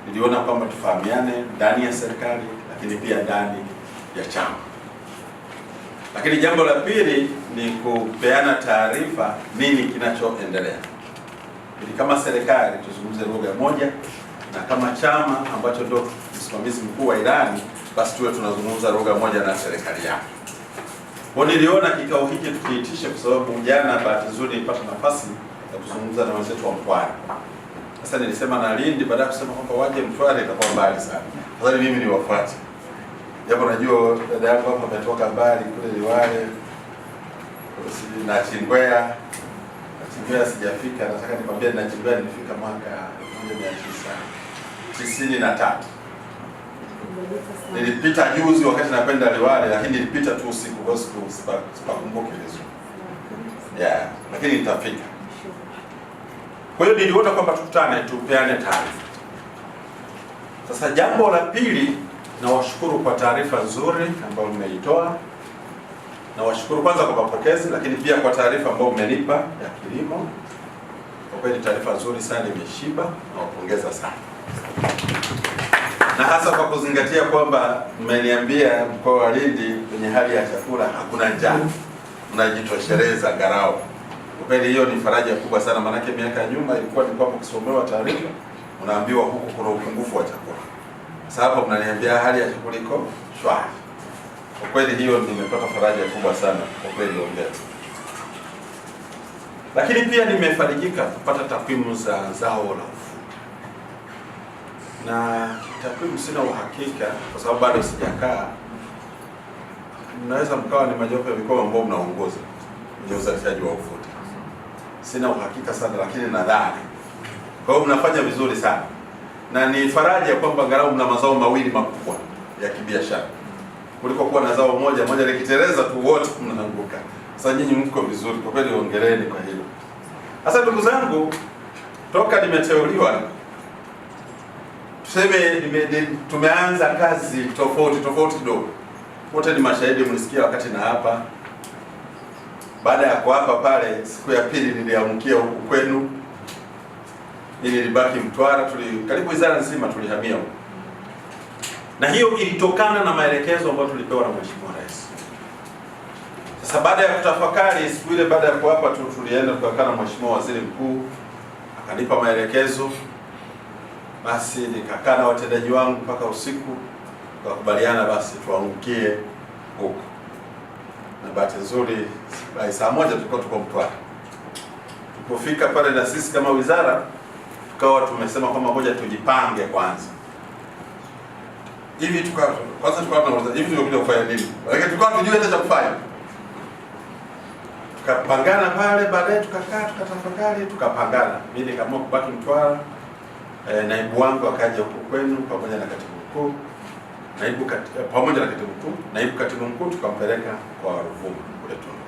niliona kwamba tufahamiane ndani ya serikali, lakini pia ndani ya chama. Lakini jambo la pili ni kupeana taarifa nini kinachoendelea, ili kama serikali tuzungumze lugha moja, na kama chama ambacho ndio msimamizi mkuu wa ilani, basi tuwe tunazungumza lugha moja na serikali yake. Kwa niliona kikao hiki tukiitisha, kwa sababu jana bahati nzuri nilipata nafasi ya kuzungumza na wenzetu wa Mtwara. Sasa nilisema na Lindi, baada ya kusema kwamba waje Mtwara itakuwa mbali sana, sasa mimi niwafuate, japo najua dada yangu hapa ametoka mbali kule Liwale na Chingwea. Nachingwea sijafika, nataka nikwambie Nachingwea nilifika mwaka 1993. Nilipita juzi wakati napenda Liwale, lakini nilipita tu usiku, kwa sababu sipakumbuki vizuri. Lakini nitafika. Kwa hiyo niliona kwamba tukutane tupeane taarifa. Sasa jambo la pili, nawashukuru kwa taarifa nzuri ambayo mmeitoa. Nawashukuru kwanza kwa mapokezi, lakini pia kwa taarifa ambayo mmenipa ya kilimo. Kwa kweli taarifa nzuri sana, imeshiba, nawapongeza sana. Na hasa kwa kuzingatia kwamba mmeniambia mkoa wa Lindi kwenye hali ya chakula hakuna njaa, mnajitosheleza garau. Kwa kweli hiyo ni faraja kubwa sana, maanake miaka ya nyuma ilikuwa ni kwamba ukisomewa taarifa unaambiwa huku kuna upungufu wa chakula. Sasa hapa mnaniambia hali ya chakula iko shwari. Kwa kweli hiyo nimepata faraja kubwa sana, kwa kweli ongea. Lakini pia nimefarijika kupata takwimu za zao la ufuta. Na takwimu sina uhakika kwa sababu bado sijakaa. Mnaweza mkawa ni mojawapo ya mikoa ambao mnaongoza kwenye uzalishaji wa ufuta. Sina uhakika sana, lakini nadhani. Kwa hiyo mnafanya vizuri sana. Na ni faraja kwamba angalau mna mazao mawili makubwa ya kibiashara, kuliko kuwa na zao moja likiteleza tu wote mnaanguka. Sasa nyinyi mko vizuri, kwa kweli hongereni kwa hilo. Sasa ndugu zangu, toka nimeteuliwa, tuseme tumeanza kazi tofauti kidogo. Wote ni mashahidi, mlisikia wakati na hapa. Baada ya kuapa pale, siku ya pili niliamkia huku kwenu. Nilibaki Mtwara, karibu wizara nzima tulihamia huko. Na hiyo ilitokana na maelekezo ambayo tulipewa na Mheshimiwa Rais. Sasa baada ya kutafakari, siku ile baada ya kuapa tu tulienda tukakaa na Mheshimiwa Waziri Mkuu, akanipa maelekezo. Basi nikakaa na watendaji wangu mpaka usiku, tukakubaliana basi tuangukie huko. Na bahati nzuri saa 1 tulikuwa tuko Mtwara. Tulipofika pale na sisi kama wizara, tukawa tumesema kwamba ngoja tujipange kwanza. Hivi kwanza tunaanza hivi tumekuja kufanya nini? Lakini tukawa tujue hata cha kufanya. Tukapangana pale, baadaye tukakaa tukatafakari, tukapangana. Mimi nikaamua kubaki Mtwara. Naibu wangu akaja huko kwenu pamoja na katibu mkuu. Pamoja na katibu mkuu, naibu katibu mkuu tukampeleka kwa Ruvuma kule Tunduru.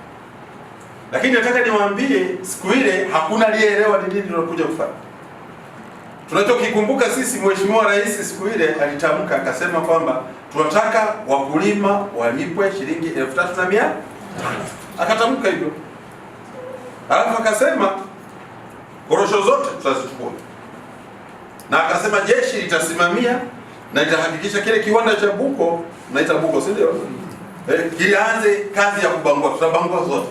Lakini nataka niwaambie siku ile hakuna aliyeelewa ni nini tunakuja kufanya. Tunachokikumbuka sisi, Mheshimiwa Rais siku ile alitamka akasema kwamba tunataka wakulima walipwe shilingi 3,500. Akatamka hivyo. Alafu akasema korosho zote tutazichukua. Na akasema jeshi litasimamia na itahakikisha kile kiwanda cha Buko, naita Buko si ndio? Kianze kazi ya kubangua, tutabangua zote.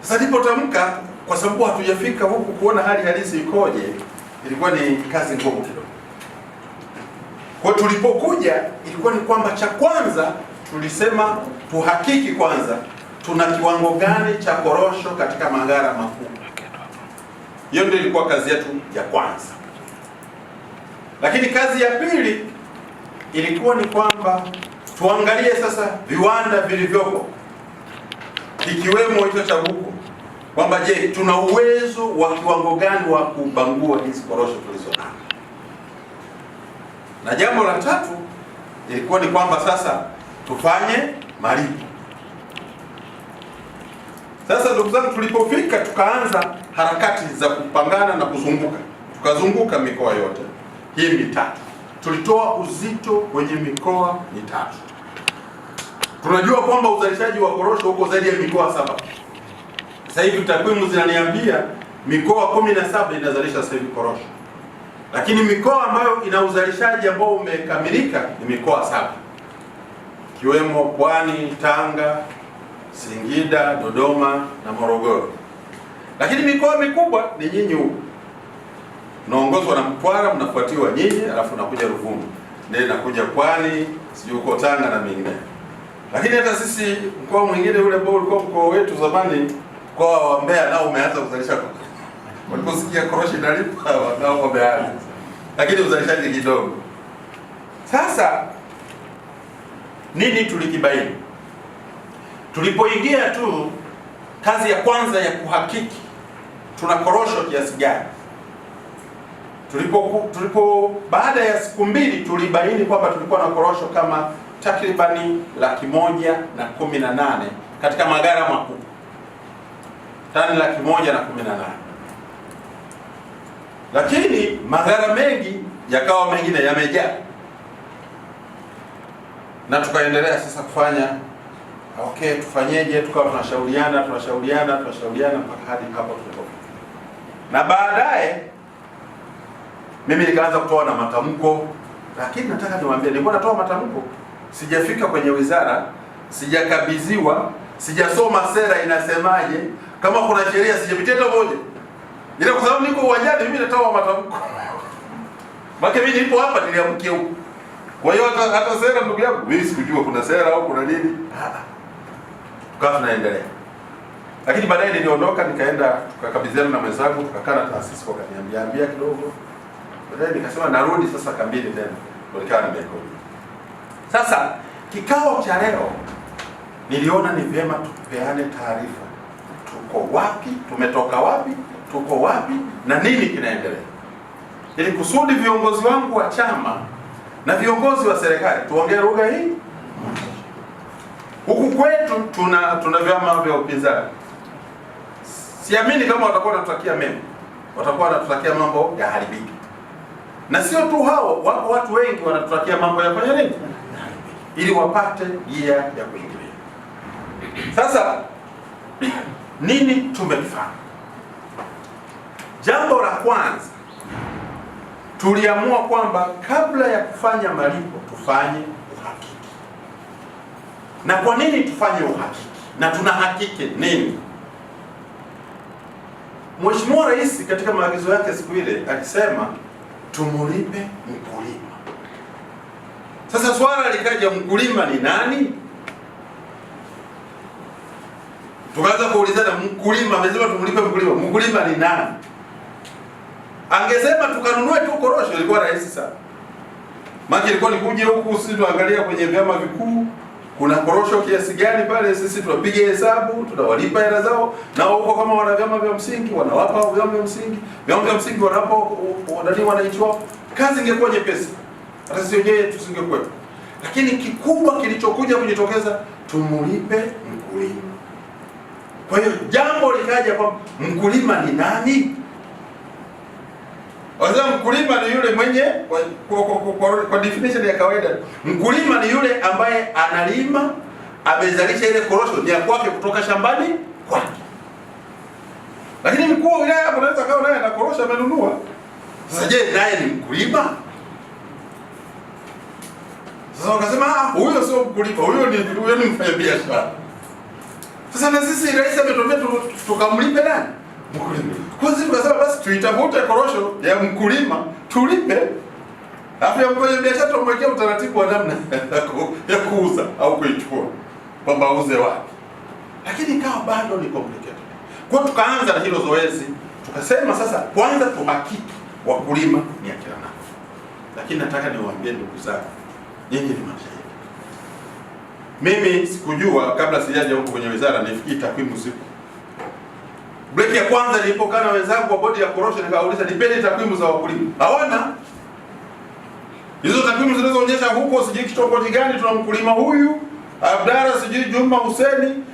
Sasa nilipotamka, kwa sababu hatujafika huku kuona hali halisi ikoje, ilikuwa ni kazi ngumu kidogo. Kwa tulipokuja ilikuwa ni kwamba cha kwanza tulisema tuhakiki kwanza tuna kiwango gani cha korosho katika maghala makuu. Hiyo ndio ilikuwa kazi yetu ya kwanza. Lakini kazi ya pili ilikuwa ni kwamba tuangalie sasa viwanda vilivyopo, ikiwemo hicho cha Buko, kwamba je, tuna uwezo wa kiwango gani wa kubangua hizi korosho tulizonazo. Na jambo la tatu ilikuwa ni kwamba sasa tufanye malipo. Sasa ndugu zangu, tulipofika tukaanza harakati za kupangana na kuzunguka. Tukazunguka mikoa yote hii mitatu. Tulitoa uzito kwenye mikoa mitatu. Tunajua kwamba uzalishaji wa korosho huko zaidi ya mikoa 7. Sasa hivi takwimu zinaniambia mikoa 17 inazalisha sasa hivi korosho. Lakini mikoa ambayo ina uzalishaji ambao umekamilika ni mikoa 7, ikiwemo Pwani, Tanga, Singida, Dodoma na Morogoro. Lakini mikoa mikubwa ni nyinyi huko, naongozwa na Mtwara, mnafuatiwa nyinyi, alafu nakuja Ruvuma, ndio nakuja Pwani, sijui uko Tanga na mingine. Lakini hata sisi mkoa mwingine ule ambao ulikuwa mkoa wetu zamani, mkoa wa Mbeya, nao umeanza kuzalisha waliposikia korosho inalipa nao wameanza, lakini uzalishaji kidogo. Sasa nini tulikibaini? Tulipoingia tu, kazi ya kwanza ya kuhakiki tuna korosho kiasi gani. Baada ya siku 2 tulibaini kwamba tulikuwa na korosho kama takribani 118,000 katika magara makubwa, tani 118,000. Lakini magara mengi yakawa mengine yamejaa, na tukaendelea sasa kufanya okay, tufanyeje? Tukawa tunashauriana mpaka hadi hapo tulipofika. Na baadaye mimi nikaanza kutoa na matamko, lakini nataka niwaambie, nilikuwa natoa matamko, sijafika kwenye wizara, sijakabidhiwa, sijasoma sera inasemaje, kama kuna sheria sijapitia hata moja. Ila kwa sababu niko uwanjani mimi natoa matamko. Maana mimi nilipo hapa niliamkia huko. Kwa hiyo hata sera, ndugu yangu, mimi sikujua kuna sera au kuna nini. Tukawa tunaendelea. Lakini baadaye niliondoka nikaenda tukakabidhiana na mwenzangu, tukakaa na taasisi kwa kaniambia kidogo. Baadaye nikasema narudi sasa kambini tena. Nilikaa nimekoa. Sasa kikao cha leo niliona ni vyema tupeane taarifa. Tuko wapi? Tumetoka wapi? Tuko wapi na nini kinaendelea, ili kusudi viongozi wangu wa chama na viongozi wa serikali tuongee lugha hii. Huku kwetu tuna vyama vya upinzani, siamini kama watakuwa wanatutakia mema, watakuwa wanatutakia mambo ya haribiki. Na sio tu hao, wako watu wengi wanatutakia mambo ya kufanya nini, ili wapate gia ya kuingilia. Sasa nini tumefanya? Jambo la kwanza, tuliamua kwamba kabla ya kufanya malipo tufanye uhakiki. Na kwa nini tufanye uhakiki? Na tunahakiki nini? Mheshimiwa Rais katika maagizo yake siku ile alisema tumulipe mkulima. Sasa swala likaja, mkulima ni nani? Tukaanza kuulizana, mkulima amesema tumulipe mkulima. Mkulima ni nani? Angesema tukanunue tu korosho, ilikuwa rahisi sana. Maana ilikuwa ni kuja huku sisi tuangalia kwenye vyama vikuu kuna korosho kiasi gani pale, sisi tunapiga hesabu, tunawalipa hela zao, na huko kama wana vyama vya msingi wanawapa vyama vya msingi, vyama vya msingi wanapo wadani wananchi wao. Kazi ingekuwa nyepesi, hata sisi wenyewe tusingekuwepo. Lakini kikubwa kilichokuja kujitokeza, tumulipe mkulima. Kwa hiyo jambo likaja kwa mkulima ni nani? Wazee, mkulima ni yule mwenye kwa definition ya kawaida, mkulima ni yule ambaye analima, amezalisha ile korosho ni ya kwake kutoka shambani kwake. Lakini mkuu wa wilaya hapo anaweza kawa naye ana korosho amenunua. Sasa je, naye ni mkulima? Sasa wakasema huyo sio mkulima, huyo ni mfanyabiashara. Sasa na sisi rais ametuambia tukamlipe nani? Mkulima. Kwa sisi tukasema basi tuitafute korosho ya mkulima tulipe, alafu ya mfanyabiashara tumwekea utaratibu wa namna ya kuuza au kuichukua kwamba auze wapi. Lakini ikawa bado ni complicated. Kwa hiyo tukaanza na hilo zoezi, tukasema sasa kwanza tuhakiki wakulima ni akina nani. Lakini nataka niwaambie ndugu zangu, nyinyi ni mashahidi. Mimi sikujua kabla sijaja huko kwenye wizara, nifikiri takwimu zipo. Break ya kwanza nilipokaa na wenzangu wa bodi ya korosho nikauliza nipeni takwimu za wakulima. Hawana. Hizo takwimu zinazoonyesha huko sijui kitongoji gani tuna mkulima huyu, Abdara sijui Juma Huseni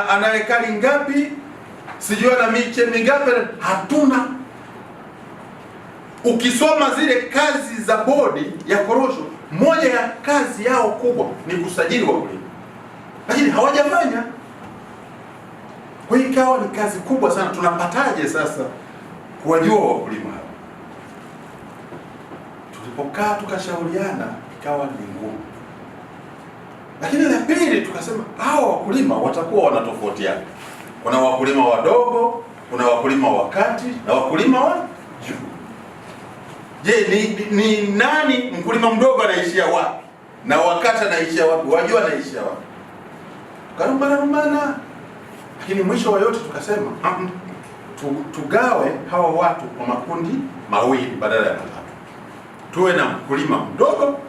ana ekari ngapi, sijui ana miche mingapi, hatuna. Ukisoma zile kazi za bodi ya korosho, moja ya kazi yao kubwa ni kusajili wakulima. Lakini hawajafanya. Kwa hiyo ikawa ni kazi kubwa sana. Tunapataje sasa kuwajua wakulima hao? Tulipokaa tukashauriana, ikawa ni ngumu. Lakini la pili tukasema hao wakulima watakuwa wanatofautiana. Kuna wakulima wadogo, kuna wakulima wa kati na wakulima wa juu. Je, ni nani mkulima mdogo anaishia wapi na wakati anaishia wapi? Wajua anaishia wapi? Karumbana. Lakini mwisho wa yote tukasema tugawe hawa watu kwa makundi mawili badala ya matatu. Tuwe na mkulima mdogo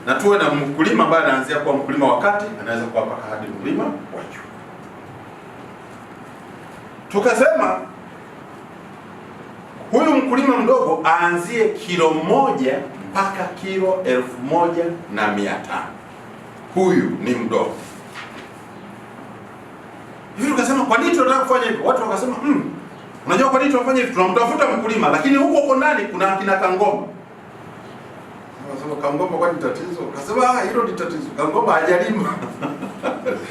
na tuwe na mkulima ambaye anaanzia kwa mkulima wa kati, anaweza kuwa mpaka hadi mkulima wa juu. Tukasema huyu mkulima mdogo aanzie kilo 1 mpaka kilo 1,500. Huyu ni mdogo. Hivi tukasema kwa nini tunataka kufanya hivyo? Watu wakasema unajua kwa nini tunafanya hivi? Tunamtafuta mkulima, lakini huko ndani kuna akina Kangoma. Wanasema Kangoma kwa nini tatizo? Kasema hilo ni tatizo. Kangoma hajalima.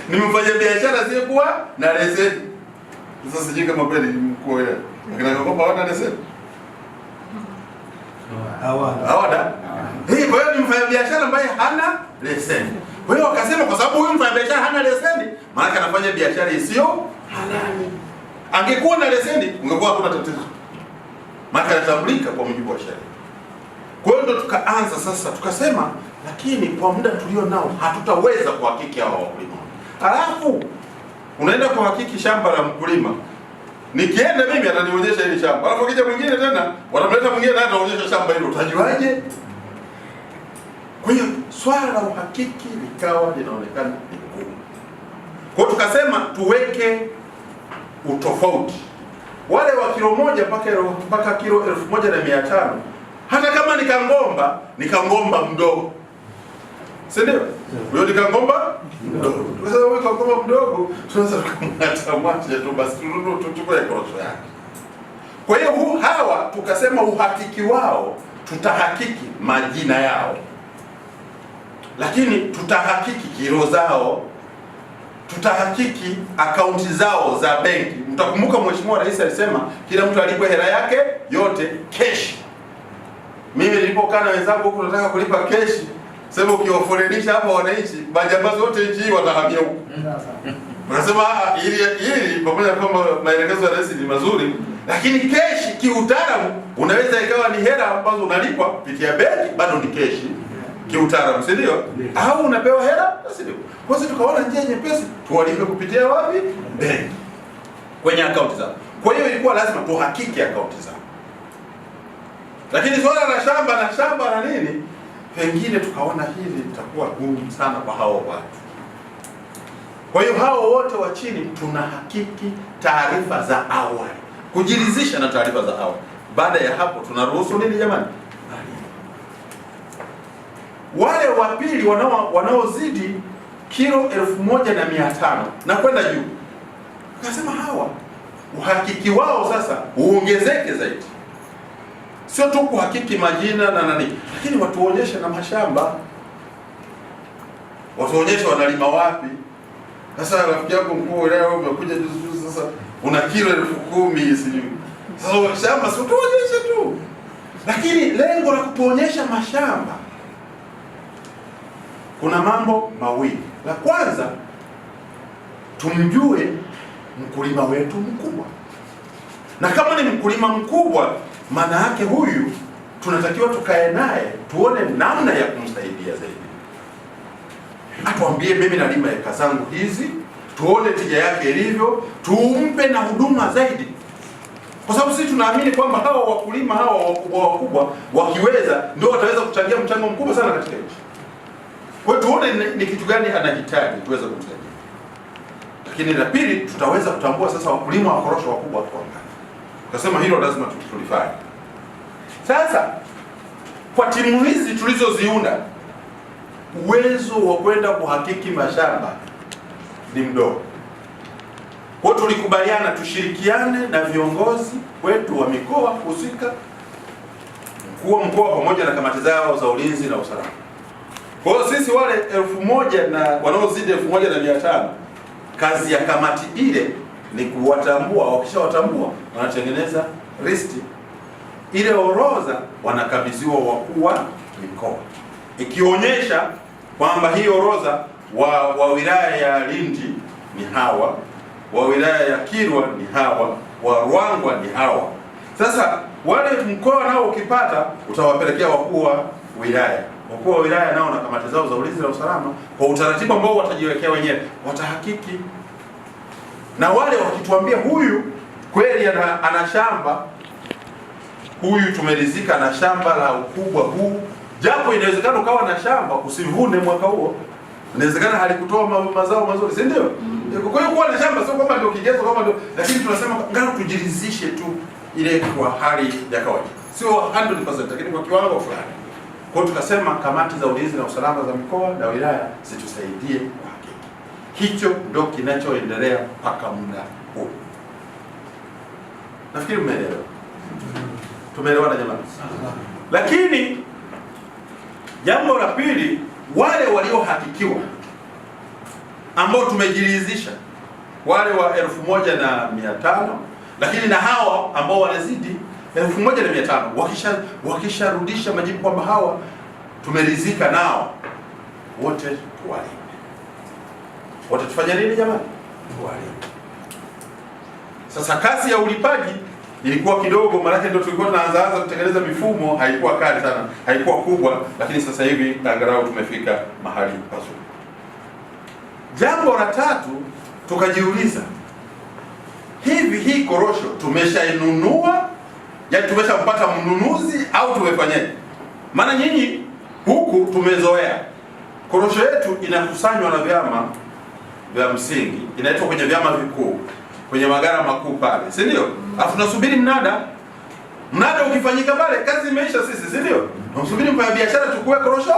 Ni mfanyabiashara asiyekuwa na leseni. Sasa sijui kama kweli mkuu wewe. Akina Kangoma hawana leseni. Hawana. Kwa hiyo ni mfanyabiashara ambaye hana leseni. Kwa hiyo wakasema kwa sababu huyu mfanyabiashara hana leseni, maana anafanya biashara isiyo halali. Angekuwa na leseni, ungekuwa hakuna tatizo. Maana anatambulika kwa mujibu wa sheria. Kwa hiyo ndo tukaanza sasa, tukasema lakini kwa muda tulio nao hatutaweza kuhakiki hao wakulima. Alafu unaenda kuhakiki shamba la mkulima. Nikienda mimi atanionyesha hili shamba. Alafu kija mwingine tena, wanamleta mwingine na ataonyesha shamba hilo. Utajuaje? Kwa hiyo swala la uhakiki likawa linaonekana ni ngumu. Kwa hiyo tukasema tuweke utofauti. Wale wa kilo 1 mpaka kilo 1,500, hata kama ni Kangomba mdogo. Si ndio? Huyo ni Kangomba mdogo. Sasa wewe Kangomba mdogo, tunaweza kumwacha tu basi tuchukue korosho yake. Kwa hiyo hawa tukasema uhakiki wao tutahakiki majina yao. Lakini tutahakiki kilo zao, tutahakiki akaunti zao za benki. Mtakumbuka Mheshimiwa Rais alisema kila mtu alipwe hela yake yote cash. Mimi nilipokaa na wenzangu huko nataka kulipa cash, sema ukiwaforenisha hapa wananchi, majambazi wote nchi hii watahamia huko. Wanasema ili pamoja kwamba maelekezo ya Rais ni mazuri, lakini cash kiutaalamu unaweza ikawa ni hela ambazo unalipwa kupitia benki, bado ni cash. Kiutaalamu, si ndio? Au unapewa hela, si ndio? Kwa hiyo tukaona njia nyepesi tuwalipe kupitia wapi? Benki. Kwenye akaunti zao. Kwa hiyo ilikuwa lazima tuhakiki akaunti zao. Lakini swala la shamba na nini, pengine tukaona hili litakuwa gumu sana kwa hao watu. Kwa hiyo hao wote wa chini tunahakiki taarifa za awali, kujiridhisha na taarifa za awali. Baada ya hapo tunaruhusu nini jamani? Wale wa pili wanaozidi kilo 1,500 na kwenda juu, akasema hawa uhakiki wao sasa uongezeke zaidi. Sio tu kuhakiki majina na nani, lakini watuonyeshe na mashamba, watuonyeshe wanalima wapi. Sasa rafiki yako mkuu leo umekuja juzi, sasa una kilo 10,000 sijui. Sasa shamba sio tuonyeshe tu, lakini lengo la kutuonyesha mashamba, kuna mambo mawili. La kwanza, tumjue mkulima wetu mkubwa, na kama ni mkulima mkubwa, maana yake huyu tunatakiwa tukae naye tuone namna ya kumsaidia zaidi. Atuambie mimi nalima eka zangu hizi, tuone tija yake ilivyo, tumpe na huduma zaidi. Kwa sababu sisi tunaamini kwamba hawa wakulima hawa wakubwa wakiweza ndio wataweza kuchangia mchango mkubwa sana katika nchi. Kwa hiyo tuone ni kitu gani anahitaji tuweze kumsaidia. Lakini la pili, tutaweza kutambua sasa wakulima wa korosho wakubwa kwa ngapi. Tukasema hilo lazima tulifanye. Sasa kwa timu hizi tulizoziunda, uwezo wa kwenda kuhakiki mashamba ni mdogo. Kwa hiyo tulikubaliana tushirikiane na viongozi wetu wa mikoa husika, mkuu wa mkoa pamoja na kamati zao za ulinzi na usalama. Kwa hiyo sisi wale 1,000 na wanaozidi 1,500, kazi ya kamati ile ni kuwatambua. Wakishawatambua wanatengeneza listi, ile orodha wanakabidhiwa wakuu wa mikoa, ikionyesha kwamba hii orodha wa wilaya ya Lindi ni hawa, wa wilaya ya Kilwa ni hawa, wa Ruangwa ni hawa. Sasa wale mkoa nao ukipata utawapelekea wakuu wa wilaya. Wakuu wa wilaya nao na kamati zao za ulinzi na usalama kwa utaratibu ambao watajiwekea wenyewe, watahakiki. Na wale wakituambia huyu kweli ana shamba, huyu tumeridhika na shamba la ukubwa huu, japo inawezekana ukawa na shamba usivune mwaka huo, inawezekana halikutoa mazao mazuri, si ndio? Kwa hiyo kuwa na shamba sio kwamba ndio kigezo, kama ndio, lakini tunasema ngano tujiridhishe tu ile kwa hali ya kawaida, sio 100%, lakini kwa kiwango fulani. Kwa hiyo tukasema kamati za ulinzi na usalama za mikoa na wilaya zitusaidie kwa hakika. Hicho ndio kinachoendelea mpaka muda huu. Nafikiri mmeelewa. Tumeelewana jamani? Lakini jambo la pili, wale waliohakikiwa ambao tumejiridhisha, wale wa 1500, lakini na hawa ambao wanazidi 1500 wakisharudisha majibu kwamba hawa tumeridhika nao, wote tuwalinde. Wote tufanye nini jamani? Tuwalinde. Sasa kasi ya ulipaji ilikuwa kidogo, maana ndio tulikuwa tunaanza kutengeneza mifumo, haikuwa kali sana, haikuwa kubwa, lakini sasa hivi angalau tumefika mahali pazuri. Jambo la tatu, tukajiuliza, hivi hii korosho tumeshainunua, yaani tumeshampata mnunuzi au tumefanyaje? Maana nyinyi huku tumezoea korosho yetu inakusanywa na vyama vya msingi, inaitwa kwenye vyama vikuu, kwenye magara makuu pale, si ndio? Alafu tunasubiri mnada. Mnada ukifanyika pale, kazi imeisha sisi, si ndio? Tunasubiri mfanya biashara chukue korosho,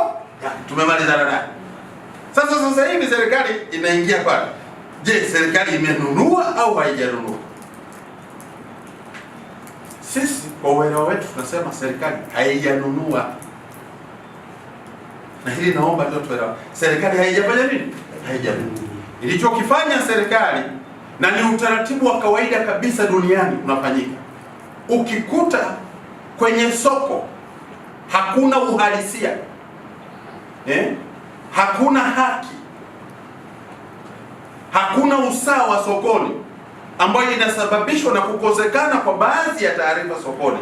tumemalizana naye. Sasa hivi serikali inaingia pale. Je, serikali imenunua au haijanunua? Sisi kwa uelewa wetu tunasema serikali haijanunua. Na hili naomba ndio tuelewe. Serikali haijafanya nini? Haijanunua. Ilichokifanya serikali, na ni utaratibu wa kawaida kabisa duniani unafanyika, ukikuta kwenye soko hakuna uhalisia, hakuna haki, hakuna usawa sokoni, ambayo inasababishwa na kukosekana kwa baadhi ya taarifa sokoni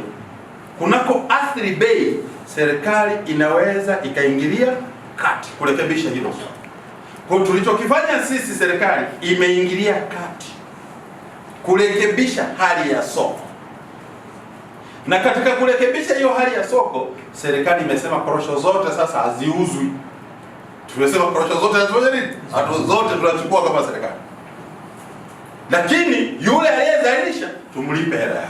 kunako athiri bei, serikali inaweza ikaingilia kati kurekebisha hilo. Kwa tulichokifanya sisi, serikali imeingilia kati kurekebisha hali ya soko, na katika kurekebisha hiyo hali ya soko, serikali imesema korosho zote sasa haziuzwi. Tumesema korosho zote hazifanya nini? Zote tunachukua kama serikali, lakini yule aliyezalisha tumlipe hela yake.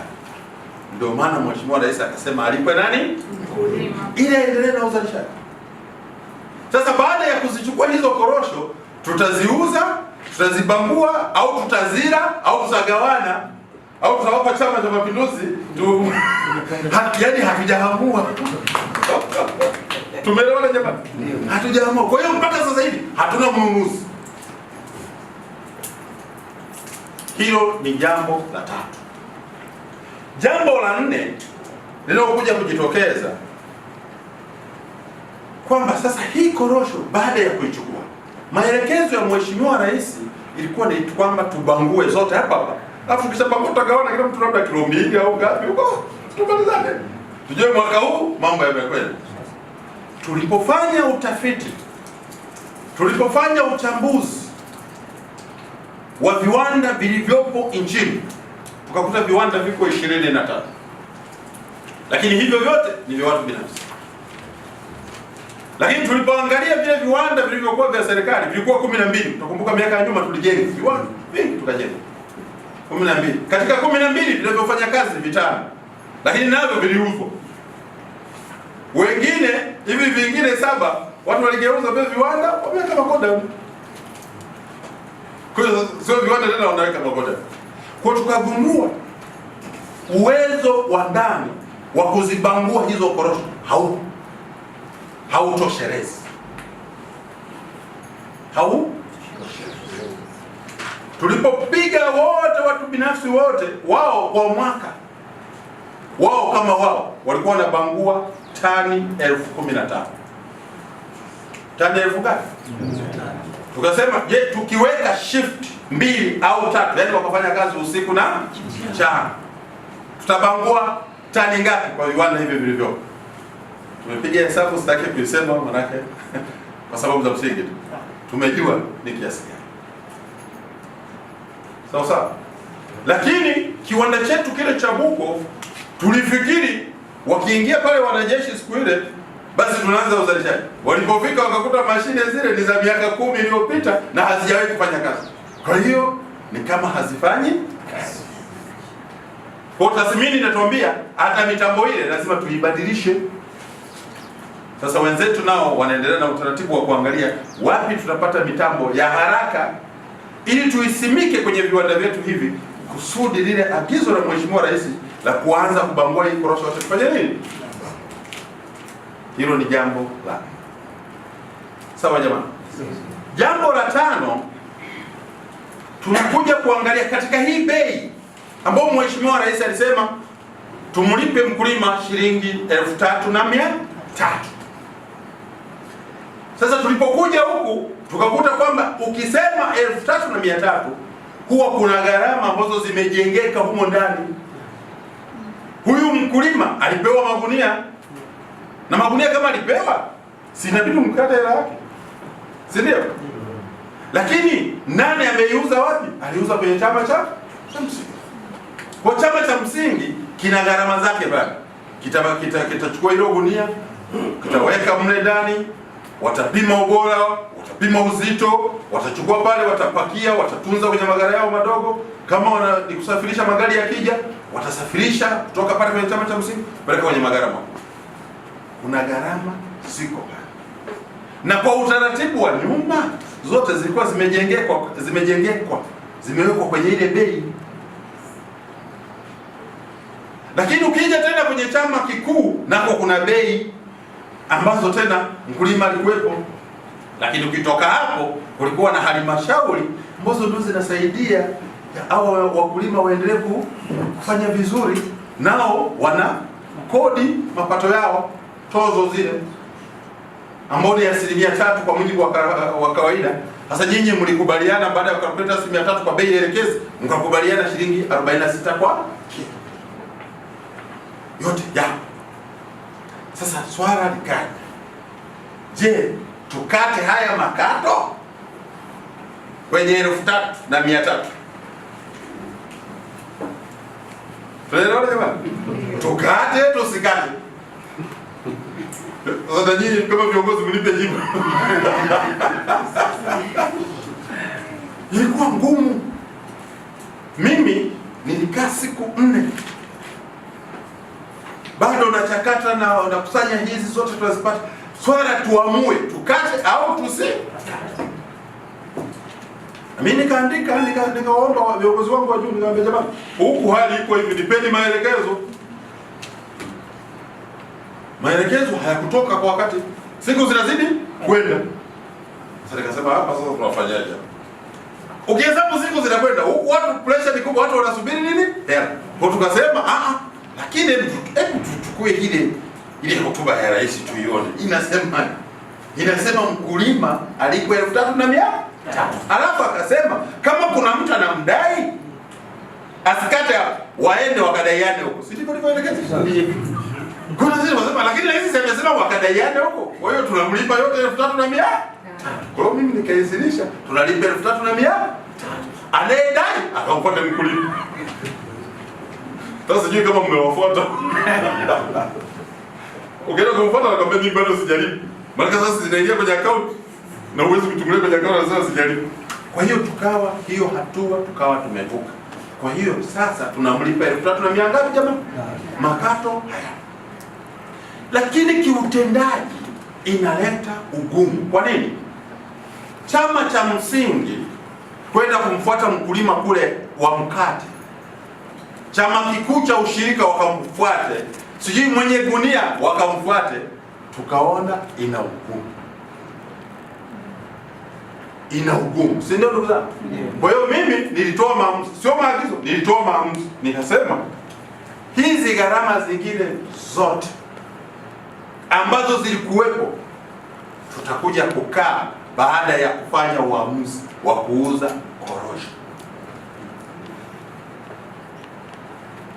Ndio maana Mheshimiwa Rais akasema alipwe nani? Mkulima, ili aendelee na uzalishaji. Sasa baada ya kuzichukua hizo korosho, tutaziuza, tutazibangua, au tutazila, au tutagawana, au tutawapa Chama cha Mapinduzi yaani hatujaamua. Tumeelewana jamani? Hatujaamua. Kwa hiyo mpaka sasa hivi hatuna mnunuzi. Hilo ni jambo la tatu. Jambo la nne linalokuja kujitokeza kwamba sasa hii korosho baada ya kuichukua, maelekezo ya Mheshimiwa Rais ilikuwa ni kwamba tubangue zote hapa hapa. Alafu tukishabangua tutagawana kila mtu labda kilo 2 au ngapi huko. Tumalizane. Tujue mwaka huu mambo yamekwenda. Tulipofanya utafiti, tulipofanya uchambuzi wa viwanda vilivyopo nchini, tukakuta viwanda viko 25. Lakini hivyo vyote ni vya watu binafsi. Lakini tulipoangalia vile viwanda vilivyokuwa vya serikali vilikuwa 12. Tunakumbuka miaka ya nyuma tulijenga viwanda vingi, tukajenga 12. Katika 12 vinavyofanya kazi 5, lakini navyo viliuzwa. Wengine hivi vingine 7 watu waligeuza vile viwanda wameweka magoda. Kwa hiyo sio viwanda tena, wanaweka magoda. Kwa tukagundua uwezo wa ndani wa kuzibangua hizo korosho hautoshelezi. Tulipopiga wote watu binafsi wote, wao kwa mwaka wao kama wao walikuwa wanabangua tani 15,000. Tani 1000 ngapi? Tukasema je, tukiweka shift 2 au 3, yaani wakafanya kazi usiku na mchana, tutabangua tani ngapi kwa viwanda hivi vilivyo? Tumepiga hesabu, sitaki kuisema manake kwa sababu za msingi tumejua ni kiasi gani. Sawa sawa. Lakini kiwanda chetu kile cha Buko tulifikiri wakiingia pale wanajeshi siku ile basi tunaanza uzalishaji. Walipofika wakakuta mashine zile ni za miaka 10 iliyopita na hazijawahi kufanya kazi. Kwa hiyo ni kama hazifanyi kazi. Kwa tathmini inatuambia hata mitambo ile lazima tuibadilishe. Sasa wenzetu nao wanaendelea na utaratibu wa kuangalia wapi tutapata mitambo ya haraka ili tuisimike kwenye viwanda vyetu hivi, kusudi lile agizo la Mheshimiwa Rais la kuanza kubangua hii korosho yote tufanye nini? Hilo ni jambo la sawa jamani. Jambo la 5, tunakuja kuangalia katika hii bei ambayo Mheshimiwa Rais alisema tumlipe mkulima shilingi 3,300. Sasa tulipokuja huku tukakuta kwamba ukisema 3,300 huwa kuna gharama ambazo zimejengeka humo ndani. Huyu mkulima alipewa magunia, na magunia kama alipewa, si inabidi mkate hela yake, si ndio? Lakini nani ameiuza wapi? Aliuza kwenye chama cha msingi. Kwa chama cha msingi kina gharama zake bado. Kitachukua hilo gunia, kitaweka mle ndani, watapima ubora, watapima uzito, watachukua pale, watapakia, watatunza kwenye magari yao madogo. Kama ni kusafirisha magari yakija, watasafirisha kutoka pale kwenye chama cha msingi peleka kwenye magari makubwa. Kuna gharama ziko pale. Na kwa utaratibu wa nyuma zote zilikuwa zimewekwa kwenye ile bei. Lakini ukija tena kwenye chama kikuu nako kuna bei ambazo tena mkulima alikuwepo. Lakini ukitoka hapo kulikuwa na halmashauri ambazo ndio zinasaidia hao wakulima waendelee kufanya vizuri, nao wana kodi mapato yao, tozo zile ambao ni 3% kwa mujibu wa kawaida. Sasa nyinyi mlikubaliana baada ya kuleta 3% kwa bei elekezi, mkakubaliana shilingi 46 kwa kilo yote ya. Sasa swala likaja, je, tukate haya makato kwenye 3,300? Tunaelewana jamani? Tukate tusikate? Sasa nyinyi kama viongozi mnipe jibu. Ilikuwa ngumu. Mimi nilikaa siku 4 bado nachakata na kusanya hizi zote tunazipata. Swala tuamue tukate au tusikate. Mimi nikaomba viongozi wangu wa juu, nikamwambia jamani, huku hali iko hivi, nipeni maelekezo. Maelekezo hayakutoka kwa wakati, siku zinazidi kwenda. Sasa nikasema hapa sasa tunafanyaje? Ukihesabu siku zinakwenda, huku watu pressure ni kubwa, watu wanasubiri nini? Hela. Kwa tukasema lakini hebu tuchukue ile hotuba ya rais tuione. Inasema mkulima alipwe 3,300. Alafu akasema kama kuna mtu anamdai asikate hapo, waende wakadaiane huko. Si ndivyo ilivyoelekeza? Kuna sisi wasema, lakini sisi tumesema wakadaiane huko. Kwa hiyo tunamlipa yote 3,300. Kwa hiyo mimi nikaisilisha tunalipa 3,300. Anayedai akamfuata mkulima. Sasa sijui kama mmewafuata. Ukienda kumfuata akamwambia mimi bado sijalipa. Maana sasa zinaingia kwenye account na uwezo kutumia kwenye account sasa sijalipa. Kwa hiyo tukawa hiyo hatua tumevuka. Kwa hiyo sasa tunamlipa 3,300 ngapi jamani? Makato haya. Lakini kiutendaji inaleta ugumu. Kwa nini? Chama cha msingi kwenda kumfuata mkulima kule wa mkate, chama kikuu cha ushirika wakamfuate, sijui mwenye gunia wakamfuate, tukaona ina ugumu, si ndio ndugu zangu? Kwa hiyo mimi nilitoa maamuzi, sio maagizo, nilitoa maamuzi, nikasema hizi gharama zingine zote ambazo zilikuwepo, tutakuja kukaa baada ya kufanya uamuzi wa kuuza korosho.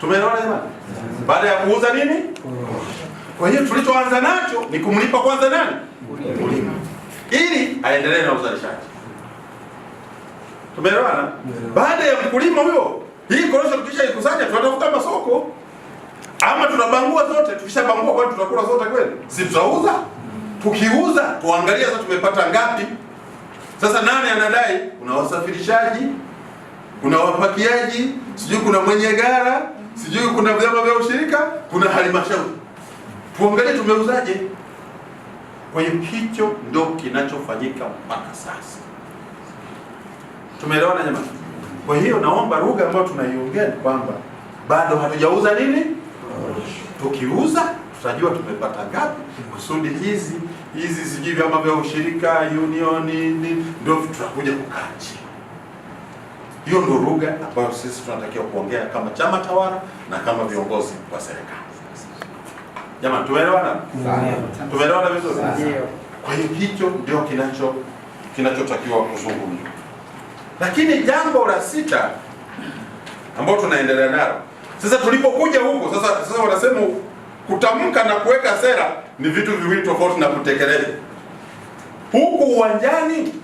Tumeelewana jamani? Baada ya kuuza nini? Kwa hiyo tulichoanza nacho ni kumlipa kwanza nani? Mkulima, ili aendelee na uzalishaji. Tumeelewana? Baada ya mkulima huyo, hii korosho tukishaikusanya tunatafuta masoko, ama tunabangua zote. Tukishabangua kwani tutakula zote kweli? Si tutauza? Tukiuza tuangalia sasa tumepata ngapi. Sasa nani anadai? Kuna wasafirishaji, kuna wapakiaji, sijui kuna mwenye gara, sijui kuna vyama vya ushirika, kuna halmashauri. Tuangalie tumeuzaje. Kwa hiyo hicho ndio kinachofanyika mpaka sasa. Tumeelewana jamani? Kwa hiyo naomba lugha ambayo tunaiongea ni kwamba bado hatujauza nini? Tukiuza tutajua tumepata ngapi, kusudi hizi sijui vyama vya ushirika, unioni, ndio tutakuja kukaa chini. Hiyo ndio lugha ambayo sisi tunatakiwa kuongea kama chama tawala na kama viongozi wa serikali. Jamani, tumeelewana? Tumeelewana vizuri? Kwa hiyo hicho ndio kinachotakiwa kuzungumzwa. Lakini jambo la sita ambalo tunaendelea nalo sasa, tulipokuja huko sasa wanasema kutamka na kuweka sera ni vitu viwili tofauti na kutekeleza. Huku uwanjani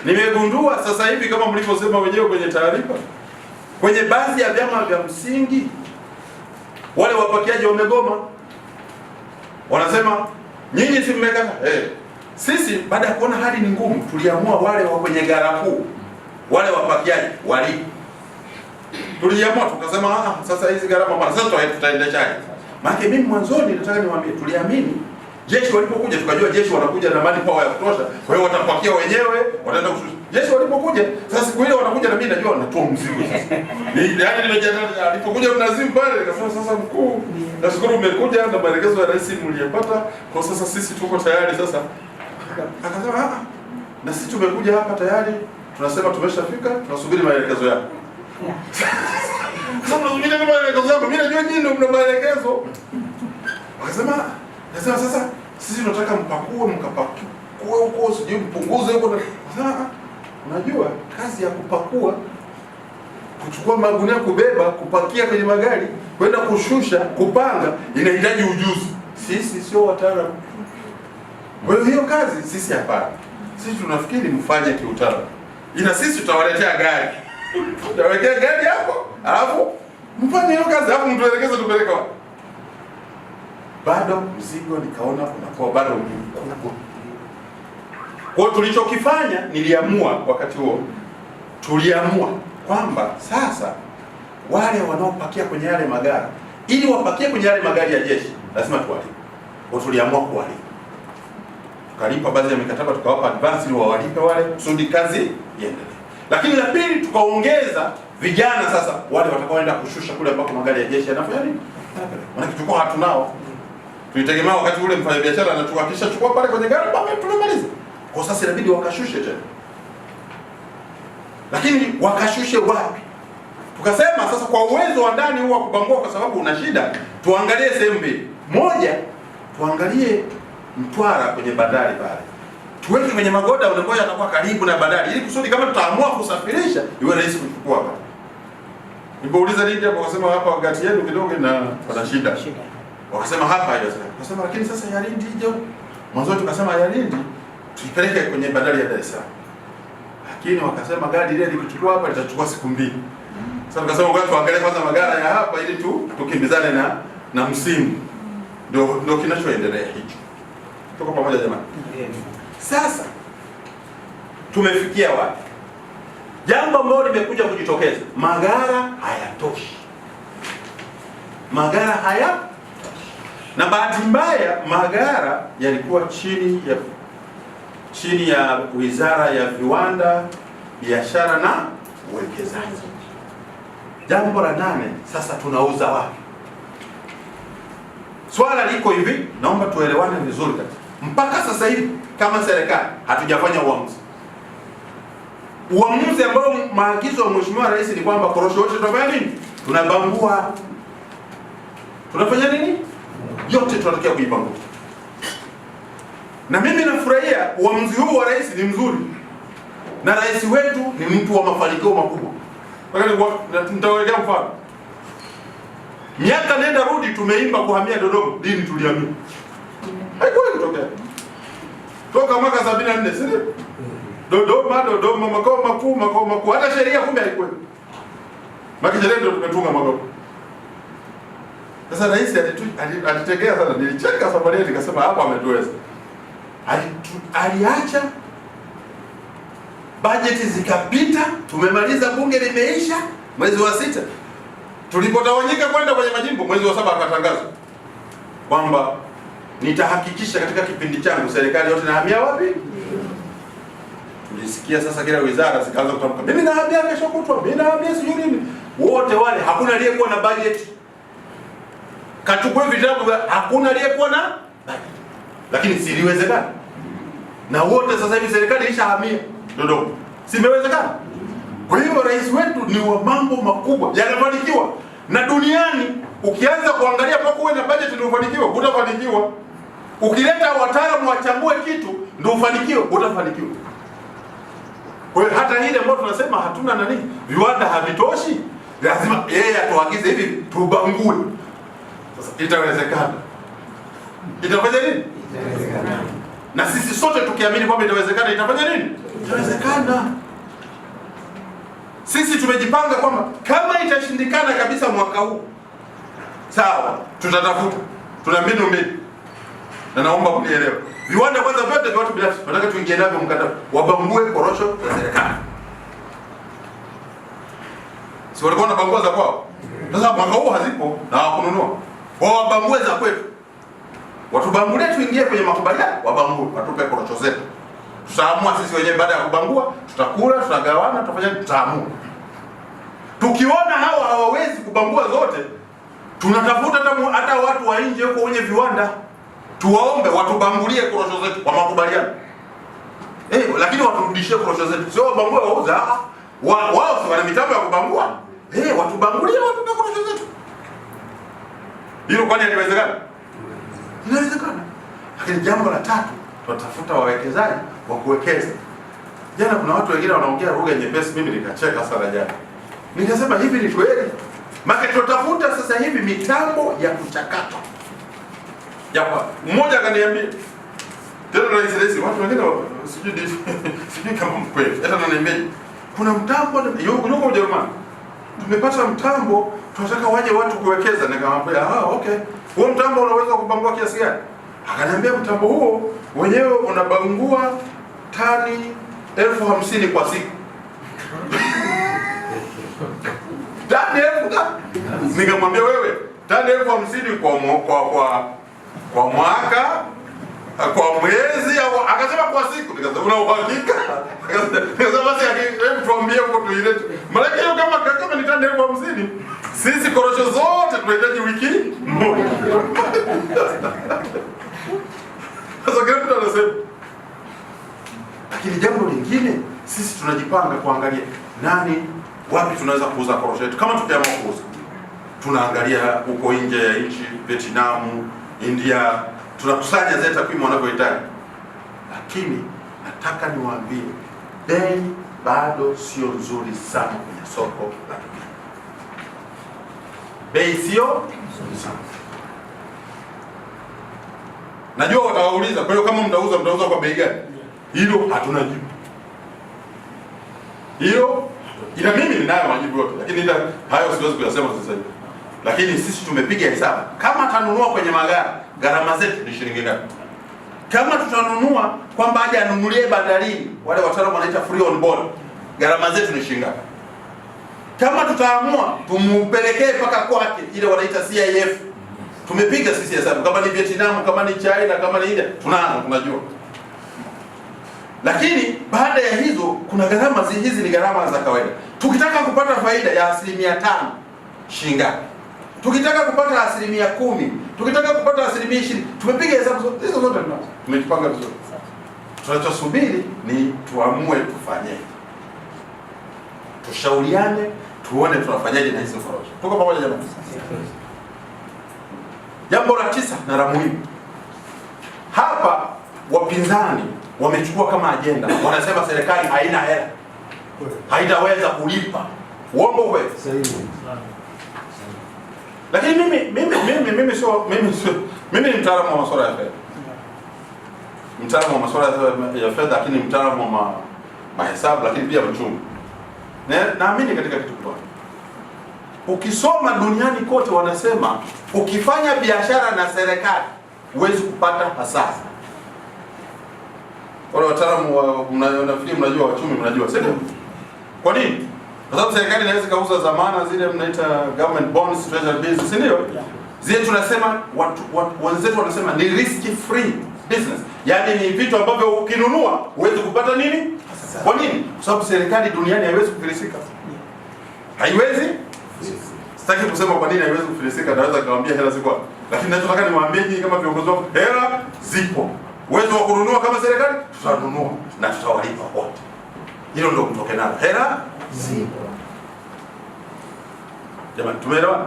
nimegundua sasa hivi, kama mlivyosema wenyewe kwenye taarifa, kwenye baadhi ya vyama vya msingi wale wapakiaji wamegoma. Wanasema nyinyi si mmekata. Sisi baada ya kuona hali ni ngumu, tuliamua wale wa kwenye gara kuu, wale wapakiaji walipo. Tuliamua tukasema sasa hizi gharama bwana, sasa tutaendeshaje? Maana mimi mwanzoni nataka niwaambie, tuliamini jeshi walipokuja tukajua jeshi wanakuja na mali power ya kutosha, kwa hiyo watapakia wenyewe, wataenda kushusha. Jeshi walipokuja sasa, siku ile wanakuja na mimi najua wanatoa mzigo sasa. Yaani nimejiandaa, alipokuja mnazimu pale nikasema sasa mkuu, nashukuru umekuja na maelekezo ya rais mliyapata, kwa sasa sisi tuko tayari sasa. Akasema na sisi tumekuja hapa tayari, tunasema tumeshafika, tunasubiri maelekezo yako. Sasa mimi ndio maelekezo yako, mimi najua nyinyi ndio mna maelekezo. Akasema sasa sisi tunataka mpakue, mkapakue huko, sijui mpunguze huko. Sasa unajua kazi ya kupakua, kuchukua magunia, kubeba, kupakia kwenye magari, kwenda kushusha, kupanga, inahitaji ujuzi. Sisi sio wataalamu. Kwa hiyo kazi sisi hapana. Sisi tunafikiri mfanye kiutaalamu. Ila sisi tutawaletea gari. Tutawekea gari hapo, alafu mfanye hiyo kazi, alafu mtuelekeze tupeleke wapi. Bado mzigo nikaona unakuwa bado mkubwa. Kwa hiyo tulichokifanya, niliamua wakati huo, tuliamua kwamba sasa wale wanaopakia kwenye yale magari, ili wapakie kwenye yale magari ya jeshi, lazima tuwalipe. Kwa hiyo tuliamua kuwalipa. Tukalipa baadhi ya mikataba, tukawapa advance ili wawalipe wale, kusudi kazi iendelee. Lakini la pili, tukaongeza vijana sasa, wale watakaoenda kushusha kule ambako magari ya jeshi yanafanya nini? Maana kitu hatunao. Tulitegemea wakati ule mfanyabiashara anachukua kisha chukua pale kwenye gari, baba tunamaliza. Kwa sasa inabidi wakashushe tena. Lakini wakashushe wapi? Tukasema sasa kwa uwezo wa ndani huwa kubangua, kwa sababu una shida, tuangalie sehemu mbili. Moja, tuangalie Mtwara kwenye bandari pale. Tuweke kwenye magoda unangoja atakuwa karibu na bandari, ili kusudi kama tutaamua kusafirisha iwe rahisi kuchukua hapa. Nilipouliza nini hapo, wakasema hapa wakati yenu kidogo na pana shida. Wakasema hapa hiyo sasa. Wakasema lakini sasa ya Lindi ije. Mwanzo tukasema ya Lindi tuipeleke kwenye bandari ya Dar es Salaam. Lakini wakasema gari ile likichukua hapa litachukua siku 2. Sasa tukasema ngoja tuangalie kwanza magara ya hapa ili tukimbizane na msimu. Ndio kinachoendelea hicho. Tuko pamoja jamani? Sasa tumefikia wapi? Jambo ambalo limekuja kujitokeza, magara hayatoshi. Magara haya, na bahati mbaya magara yalikuwa chini ya Wizara ya Viwanda, Biashara na Uwekezaji. Jambo la 8, sasa tunauza wapi? Swala liko hivi, naomba tuelewane vizuri kabisa. Mpaka sasa hivi kama serikali hatujafanya uamuzi. Uamuzi ambao maagizo ya Mheshimiwa Rais ni kwamba korosho yote tunafanya nini? Tunabangua. Tunafanya nini? yote tunatakiwa kuipangua. Na mimi nafurahia uamuzi huu wa rais, ni mzuri, na rais wetu ni mtu wa mafanikio makubwa. Nitawekea mfano. Miaka nenda rudi tumeimba kuhamia Dodoma, dini tulihamia. Haikuwahi kutokea. Toka mwaka 74, si ndio? Dodoma makao makuu. Hata sheria kumbe haikuwa. Sheria ndio tumetunga mwaka huu. Sasa rais alitegea sana. Nilicheka safari ile nikasema hapa ametuweza. Aliacha bajeti zikapita, tumemaliza, bunge limeisha, mwezi wa 6 tulipotawanyika kwenda kwenye majimbo, mwezi wa 7 akatangaza kwamba nitahakikisha katika kipindi changu serikali yote nahamia wapi? Tulisikia sasa kila wizara zikaanza kutamka, mimi nahamia kesho kutwa, mimi nahamia sijui nini. Wote wale hakuna aliyekuwa na budget. Kachukua vitabu, hakuna aliyekuwa na budget. Lakini siliwezekana. Na wote sasa hivi serikali ilishahamia Dodoma. Simewezekana. Kwa hiyo rais wetu ni wa mambo makubwa, yanafanikiwa. Na duniani ukianza kuangalia kwa kuwe na budget ndio ufanikiwe, hutafanikiwa. Ukileta wataalamu wachambue kitu ndio ufanikiwe, hutafanikiwa. Kwa hiyo hata ile ambayo tunasema hatuna viwanda havitoshi, lazima yeye atuagize hivi tubangue. Sasa itawezekana. Itafanya nini? Itawezekana. Na sisi sote tukiamini kwamba itawezekana, itafanya nini? Itawezekana. Sisi tumejipanga kwamba kama itashindikana kabisa mwaka huu, sawa, tutatafuta. Tuna mbinu mbili. Na naomba mnielewe. Viwanda kwanza vyote vya watu binafsi, nataka tuingie navyo mkataba, wabambue korosho za serikali. Si walikuwa na bambua za kwao? Sasa mwaka huu hazipo na hawakununua. Wao wabambue za kwetu. Watubambulie, tuingie kwenye makubaliano, wabambue, watupe korosho zetu. Tutaamua sisi wenyewe baada ya kubambua, tutakula, tutagawana, tutafanya, tutaamua. Tukiona hawa hawawezi kubambua zote, tunatafuta hata watu wa nje huko wenye viwanda. Tuwaombe watubambulie korosho zetu kwa makubaliano. Lakini waturudishie korosho zetu. Sio wabambue wauza. Wao si wana mitambo ya kubambua. Watubambulie, watupe korosho zetu. Hilo kwani haliwezekana? Inawezekana. Lakini jambo la tatu, tunatafuta wawekezaji wa kuwekeza. Jana kuna watu wengine wanaongea lugha nyepesi, mimi nikacheka sana jana. Nikasema hivi ni kweli? Maana tunatafuta sasa hivi mitambo ya kuchakata. Japo mmoja akaniambia tena rais watu wengine sijui kama mkweli. Hata ananiambia kuna mtambo yuko Ujerumani. Tumepata mtambo, tunataka waje watu kuwekeza. Nikamwambia okay. Huo mtambo unaweza kubangua kiasi gani? Akaniambia mtambo huo wenyewe unabangua tani 50,000 kwa siku. Tani 50,000. Nikamwambia wewe, tani 50,000 kwa mwaka, kwa mwezi, au akasema kwa siku. Nikasema una uhakika? Nikasema basi hebu tuambie huko tuilete. Maana hiyo kama ni tani 50,000, sisi korosho zote tunahitaji wiki moja. Sasa kile mtu anasema. Lakini jambo lingine, sisi tunajipanga kuangalia wapi tunaweza kuuza korosho yetu. Kama tukiamua kuuza, tunaangalia huko nje ya nchi, Vietnam, India, tunakusanya zile takwimu wanavyohitaji. Lakini nataka niwaambie, bei bado sio nzuri sana kwenye soko la dunia. Bei sio nzuri sana. Najua watawauliza, kwa hiyo kama mtauza kwa bei gani? Hilo hatuna jibu. Hilo ila mimi ninayo majibu yote, lakini hayo siwezi kuyasema sasa hivi. Lakini sisi tumepiga hesabu. Kama atanunua kwenye magari, gharama zetu ni shilingi ngapi? Kama tutanunua kwamba aje anunulie bandarini, wale wataalamu wanaita free on board, gharama zetu ni shilingi ngapi? Kama tutaamua tumpelekee mpaka kwake, ile wanaita CIF, tumepiga sisi hesabu. Kama ni Vietnam, kama ni China, kama ni India, tunajua. Lakini baada ya hizo kuna gharama, hizi ni gharama za kawaida. Tukitaka kupata faida ya 5%, shilingi ngapi? Tukitaka kupata 10%, tukitaka kupata 20%, tumepiga hesabu hizo zote tunazo. Tumejipanga vizuri. Tunachosubiri ni tuamue tufanye. Tushauriane, tuone tunafanyaje na hizo korosho. Tuko pamoja jamani? Jambo la 9 na la muhimu hapa, wapinzani wamechukua kama ajenda, wanasema serikali haina hela, haitaweza kulipa. Uongo kweli? Lakini mimi ni mtaalamu wa masuala ya fedha, mtaalamu wa masuala ya fedha, lakini mtaalamu wa mahesabu, lakini pia mchumi. Naamini katika kitu kimoja. Ukisoma duniani kote wanasema ukifanya biashara na serikali huwezi kupata hasara. Wale wataalamu nafikiri mnajua, wachumi mnajua, sio? Kwa nini? Kwa sababu serikali inaweza kauza zamana zile mnaita government bonds, treasury bills, si ndio? Zile tunasema wenzetu wanasema ni risk free business. Yaani ni vitu ambavyo ukinunua huwezi kupata nini? Kwa nini? Kwa sababu serikali duniani haiwezi kufilisika. Haiwezi? Sitaki kusema kwa nini haiwezi kufilisika, naweza kuambia hela ziko. Lakini ninachotaka niwaambie nyinyi kama viongozi wao, hela zipo. Uwezo wa kununua kama serikali tutanunua na tutawalipa wote. Hilo ndio kutoke nalo. Hela zipo. Jamani, tumeelewana?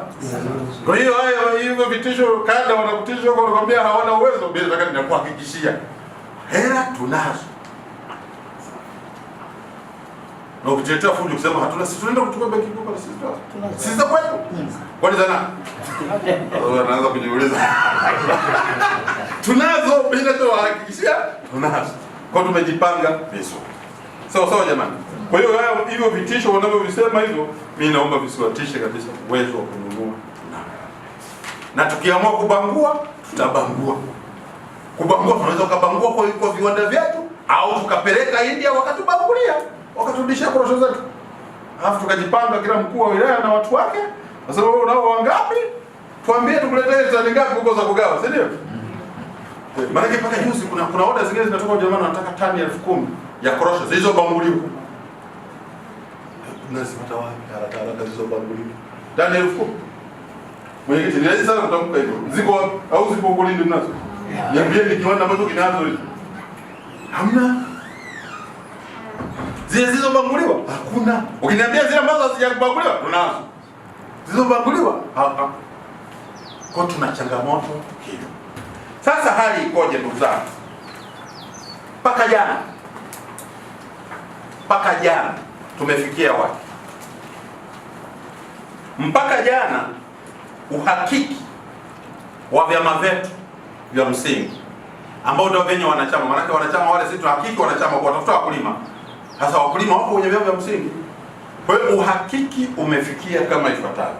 Kwa hiyo hivyo vitisho kada wanakutisha kwa kukwambia hawana uwezo, bila nataka ninakuhakikishia hela tunazo. Na ukitetea fujo kusema hatuna, sisi tunaenda kuchukua benki kubwa na sisi tunazo. Sisi za kwetu. Kwani sana? Anaanza kujiuliza. Tunazo, bila kuhakikishia tunazo. Kwa tumejipanga vizuri. Sawa jamani. Kwa hiyo hivyo vitisho wanavyovisema hivyo, mimi naomba visiwatishe kabisa uwezo wa kununua. Na tukiamua kubangua, tutabangua. Kubangua tunaweza kubangua kwa viwanda vyetu au tukapeleka India wakatubangulia, wakaturudishia korosho zetu. Alafu tukajipanga kila mkuu wa wilaya na watu wake. Sasa wewe unao wangapi? Tuambie tukuletee tani ngapi huko za kugawa, si ndio? Maana mpaka juzi kuna order zingine zinatoka kwa jamani wanataka tani 10,000 ya korosho zilizobanguliwa. Tunazipata wapi haraka zilizobanguliwa? Tani 10,000. Mwenyekiti, ni rahisi sana kutamka hivyo. Ziko au zipo Kolindi mnazo? Niambieni kiwanda ambacho kinazo hizo. Hamna. Zile zilizobanguliwa? Hakuna. Ukiniambia zile ambazo hazijabanguliwa, tunazo. Zilizobanguliwa? Hapa. Kwa tuna changamoto hiyo. Sasa hali ikoje ndugu zangu? Mpaka jana tumefikia wapi? Mpaka jana uhakiki wa vyama vyetu vya msingi ambao ndio wenye wanachama, maana wanachama wale sisi tuhakiki wanachama kwa tafuta wakulima. Sasa wakulima wako kwenye vyama vya msingi. Kwa hiyo uhakiki umefikia kama ifuatavyo.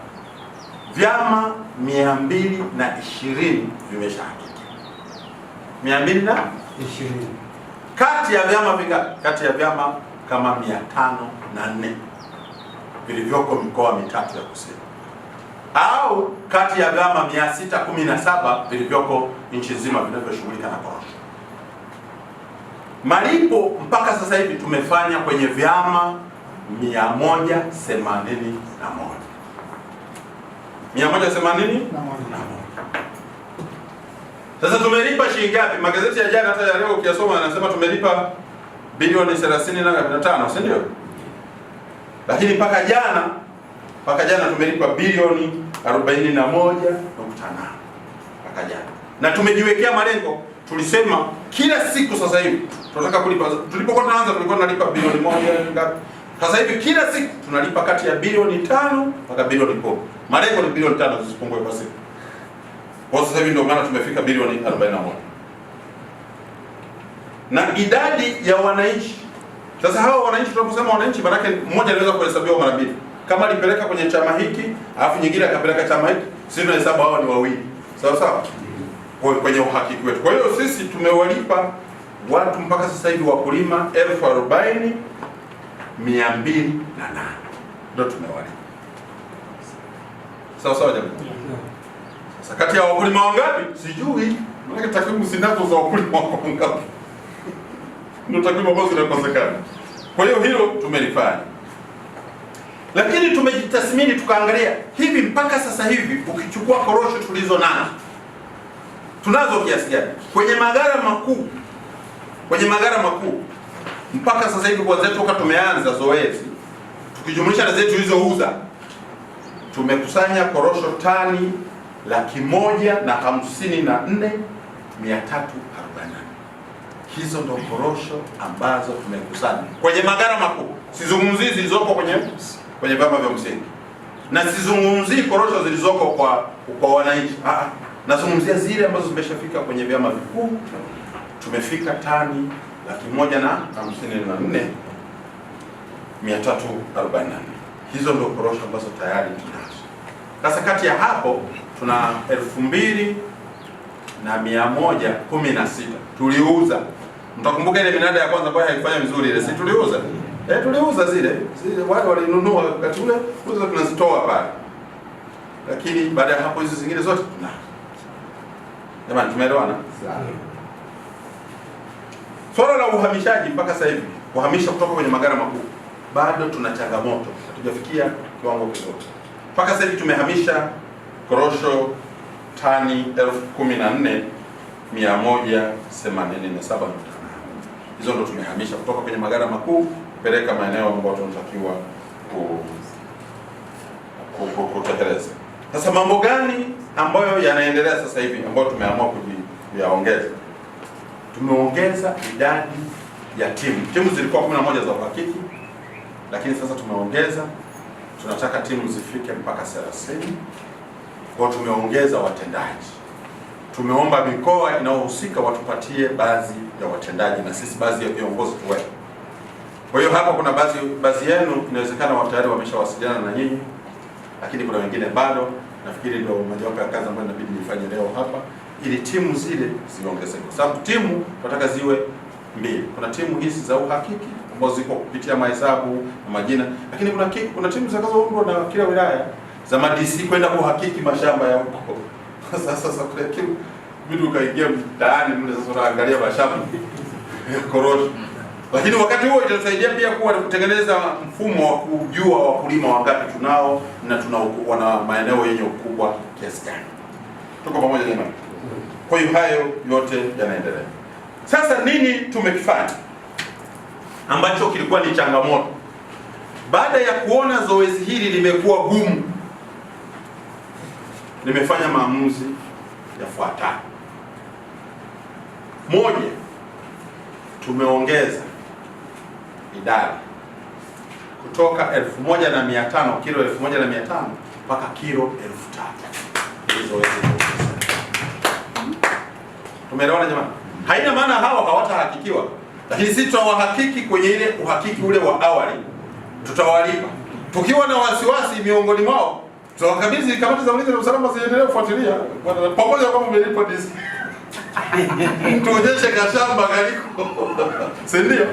Vyama 220 vimeshahakiki. 220 kati ya vyama vingapi? Kati ya vyama kama 504 vilivyoko mikoa mitatu ya kusini, au kati ya vyama 617 vilivyoko nchi nzima vinavyoshughulika na korosho. Malipo mpaka sasa hivi tumefanya kwenye vyama 181. 181. Sasa tumelipa shilingi ngapi? Magazeti ya jana hata ya leo ukiyasoma yanasema tumelipa bilioni 35, si ndio? Lakini mpaka jana tumelipa bilioni 41.8 mpaka jana. Na tumejiwekea malengo, tulisema kila siku sasa hivi tunataka kulipa. Tulipokuwa tunaanza tulikuwa tunalipa bilioni 1 ngapi? Sasa hivi kila siku tunalipa kati ya bilioni 5 mpaka bilioni 10. Malengo ni bilioni 5 zisipungue kwa siku. Kwa sasa hivi ndio maana tumefika bilioni 41. Na idadi ya wananchi. Sasa hawa wananchi, tunaposema wananchi, maana yake mmoja anaweza kuhesabiwa mara mbili. Kama alipeleka kwenye chama hiki, alafu nyingine akapeleka chama hiki, sisi tunahesabu hao ni wawili. Sawa sawa? Kwenye uhakiki wetu. Kwa hiyo sisi tumewalipa watu mpaka sasa hivi wakulima 40,208 ndio tumewalipa. Sawa sawa jamani. Sasa kati ya wakulima wangapi? Sijui. Maana takwimu zinazo za wakulima wangapi. Ndio takwimu ambazo zinakosekana. Kwa hiyo hilo tumelifanya. Lakini tumejitathmini tukaangalia hivi mpaka sasa hivi ukichukua korosho tulizo nazo. Tunazo kiasi gani? Kwenye magara makuu mpaka sasa hivi kwa zetu toka tumeanza zoezi tukijumlisha na zetu hizo uza tumekusanya korosho tani 1,54,348. Hizo ndo korosho ambazo tumekusanya kwenye magara makuu. Sizungumzii zilizoko kwenye vyama vya msingi, na sizungumzii korosho zilizoko kwa wananchi. Nazungumzia zile ambazo zimeshafika kwenye vyama vikuu. Tumefika tani 154,344. Hizo ndio korosho ambazo tayari tunazo. Sasa kati ya hapo tuna 2,116 tuliuza. Mtakumbuka ile minada ya kwanza ambayo haifanya vizuri ile, si tuliuza? Tuliuza zile wale walinunua wakati ule, tunazitoa pale. Lakini baada ya hapo hizo zingine zote tunazo. Jamani, tumeelewana? Swala la uhamishaji mpaka sasa hivi, kuhamisha kutoka kwenye magara makuu, bado tuna changamoto, hatujafikia kiwango kizuri. Mpaka sasa hivi tumehamisha korosho tani 14,187. Hizo ndo tumehamisha kutoka kwenye magara makuu kupeleka maeneo ambayo tunatakiwa kutekeleza. Sasa mambo gani ambayo yanaendelea sasa hivi ambayo tumeamua kuyaongeza? Tumeongeza idadi ya timu. Timu zilikuwa 11 za uhakiki, lakini sasa tumeongeza, tunataka timu zifike mpaka 30. Kwa tumeongeza watendaji. Tumeomba mikoa inayohusika watupatie baadhi ya watendaji na sisi baadhi ya viongozi tuwepo. Kwa hiyo hapa kuna baadhi yenu inawezekana tayari wameshawasiliana na nyinyi, lakini kuna wengine bado. Nafikiri ndio mojawapo ya kazi ambayo inabidi nifanye leo hapa, ili timu zile ziongezeke, kwa sababu timu tunataka ziwe 2. Kuna timu hizi za uhakiki ambazo ziko kupitia mahesabu na majina, lakini kuna timu zitakazoundwa na kila wilaya za madisi kwenda kuhakiki mashamba ya huko. Sasa kuna timu vitu kaingia mtaani mle, sasa unaangalia mashamba ya korosho. Lakini wakati huo itatusaidia pia kutengeneza mfumo wa kujua wakulima wangapi tunao na wana maeneo yenye ukubwa kiasi gani. Tuko pamoja jamani? Kwa hiyo hayo yote yanaendelea. Sasa nini tumekifanya ambacho kilikuwa ni changamoto? Baada ya kuona zoezi hili limekuwa gumu, nimefanya maamuzi yafuatayo. Moja, tumeongeza idadi kutoka 1,500 kilo 1,500 mpaka kilo 3,000. Hizo zoezi. Tumeelewana jamani? Haina maana hawa hawatahakikiwa, lakini sisi tutawahakiki kwenye ile uhakiki ule wa awali, tutawalipa. Tukiwa na wasiwasi miongoni mwao, tutawakabidhi kamati za ulinzi na usalama ziendelee kufuatilia pamoja kama umelipa diski. Tuonyeshe kashamba galiko. Si ndio?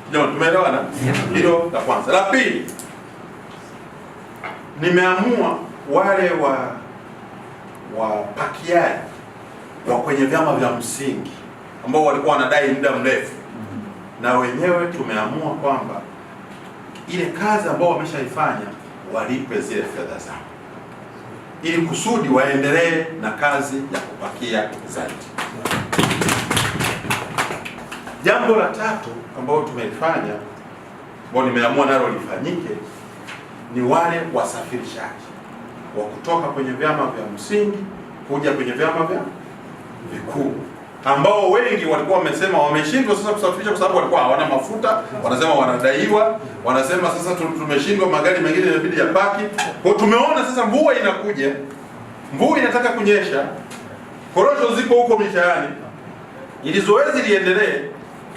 Ndio, tumeelewana? Hilo la kwanza. La pili, nimeamua wale wapakiaji wa kwenye vyama vya msingi ambao walikuwa wanadai muda mrefu, na wenyewe tumeamua kwamba ile kazi ambao wameshaifanya walipe zile fedha zao, ili kusudi waendelee na kazi ya kupakia zaidi. Jambo la tatu ambalo tumelifanya, ambao nimeamua nalo lifanyike, ni wale wasafirishaji wa kutoka kwenye vyama vya msingi kuja kwenye vyama vya vikuu, ambao wengi walikuwa wamesema wameshindwa sasa kusafirisha kwa sababu walikuwa hawana mafuta, wanasema wanadaiwa, wanasema sasa tumeshindwa, magari mengine yanabidi yapaki. Kwa tumeona sasa mvua inakuja, mvua inataka kunyesha, korosho ziko huko mitaani, ili zoezi liendelee,